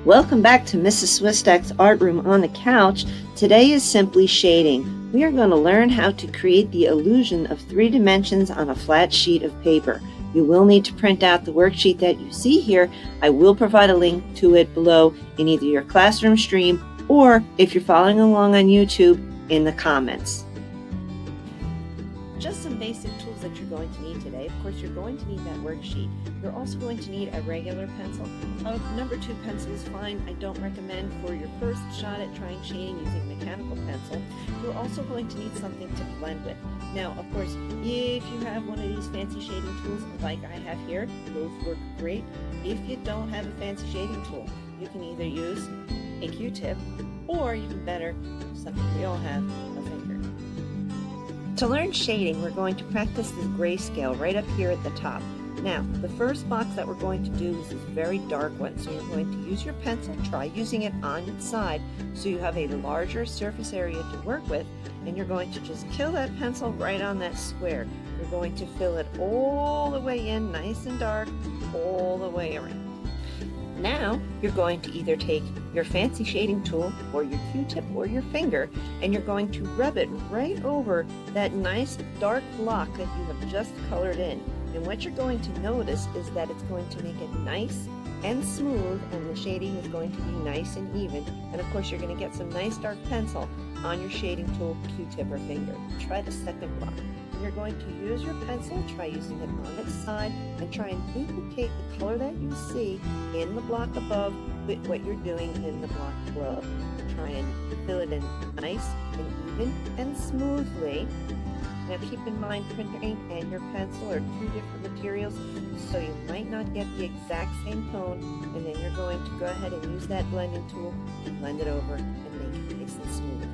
Welcome back to Mrs. Swisstack's Art Room on the Couch. Today is simply shading. We are going to learn how to create the illusion of 3 dimensions on a flat sheet of paper. You will need to print out the worksheet that you see here. I will provide a link to it below in either your classroom stream or if you're following along on YouTube in the comments. Just some basic tools that you're going to need today. Of course, you're going to need that worksheet. You're also going to need a regular pencil. A number 2 pencil is fine. I don't recommend for your first shot at trying shading using mechanical pencil. You're also going to need something to blend with. Now, of course, if you have one of these fancy shading tools like I have here, those work great. If you don't have a fancy shading tool, you can either use a Q-tip or even better, something we all have, a finger. To learn shading, we're going to practice this grayscale right up here at the top. Now, the first box that we're going to do is this very dark one. So you're going to use your pencil, try using it on its side so you have a larger surface area to work with, and you're going to just kill that pencil right on that square. You're going to fill it all the way in, nice and dark, all the way around. Now, you're going to either take your fancy shading tool or your Q-tip or your finger, and you're going to rub it right over that nice dark block that you have just colored in. And what you're going to notice is that it's going to make it nice and smooth, and the shading is going to be nice and even. And of course, you're going to get some nice dark pencil on your shading tool, Q-tip, or finger. Try the second block. You're going to use your pencil, try using it on its side, and try and duplicate the color that you see in the block above with what you're doing in the block below. Try and fill it in nice and even and smoothly. Now keep in mind, printer ink and your pencil are 2 different materials, so you might not get the exact same tone, and then you're going to go ahead and use that blending tool to blend it over and make it nice and smooth.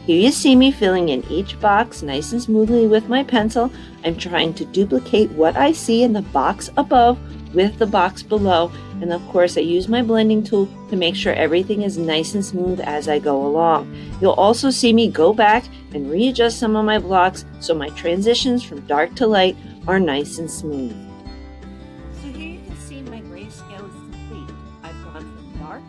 Here you see me filling in each box nice and smoothly with my pencil. I'm trying to duplicate what I see in the box above with the box below. And of course, I use my blending tool to make sure everything is nice and smooth as I go along. You'll also see me go back and readjust some of my blocks so my transitions from dark to light are nice and smooth. So here you can see my grayscale is complete. I've gone from dark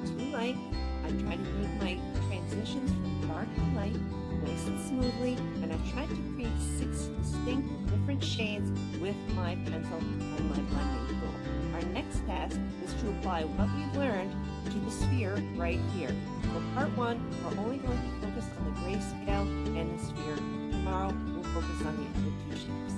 to light. I try to make my transitions from dark to light nice and smoothly, and I've tried to create 6 distinct different shades with my pencil and my blending tool. Our next task is to apply what we've learned to the sphere right here. For part 1, we're only going to focus on the grayscale and the sphere. Tomorrow, we'll focus on the other 2 shapes.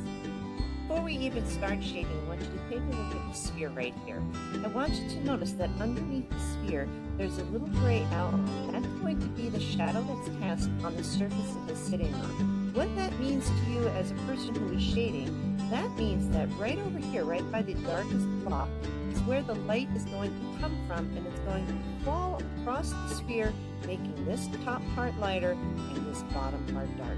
Before we even start shading, I want you to take a look at the sphere right here. I want you to notice that underneath the sphere, there's a little gray outline. That's going to be the shadow that's cast on the surface it is sitting on. What that means to you as a person who is shading, that means that right over here, right by the darkest block, is where the light is going to come from, and it's going to fall across the sphere, making this top part lighter and this bottom part darker.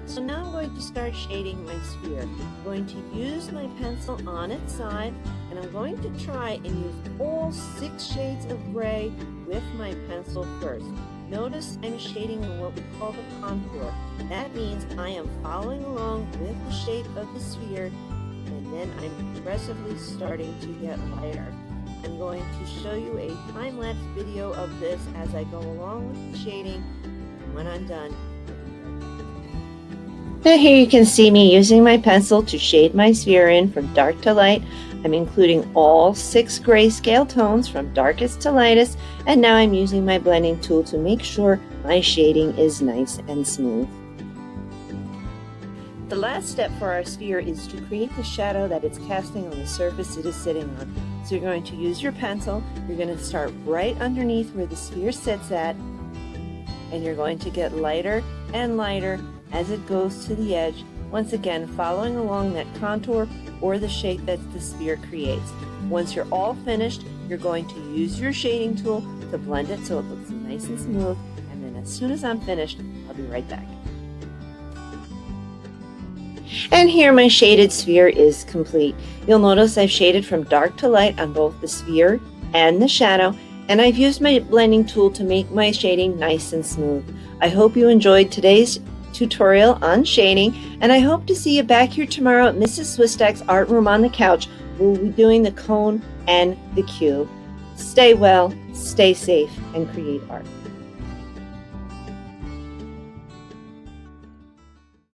So now I'm going to start shading my sphere. I'm going to use my pencil on its side, and I'm going to try and use all 6 shades of gray with my pencil first. Notice I'm shading in what we call the contour. That means I am following along with the shape of the sphere, and then I'm progressively starting to get lighter. I'm going to show you a time-lapse video of this as I go along with the shading, and when I'm done, now here you can see me using my pencil to shade my sphere in from dark to light. I'm including all 6 grayscale tones from darkest to lightest, and now I'm using my blending tool to make sure my shading is nice and smooth. The last step for our sphere is to create the shadow that it's casting on the surface it is sitting on. So you're going to use your pencil, you're going to start right underneath where the sphere sits at, and you're going to get lighter and lighter as it goes to the edge, once again following along that contour or the shape that the sphere creates. Once you're all finished, you're going to use your shading tool to blend it so it looks nice and smooth, and then as soon as I'm finished, I'll be right back. And here my shaded sphere is complete. You'll notice I've shaded from dark to light on both the sphere and the shadow, and I've used my blending tool to make my shading nice and smooth. I hope you enjoyed today's tutorial on shading, and I hope to see you back here tomorrow at Mrs. Swisstack's Art Room on the Couch. We'll be doing the cone and the cube. Stay well, stay safe, and create art.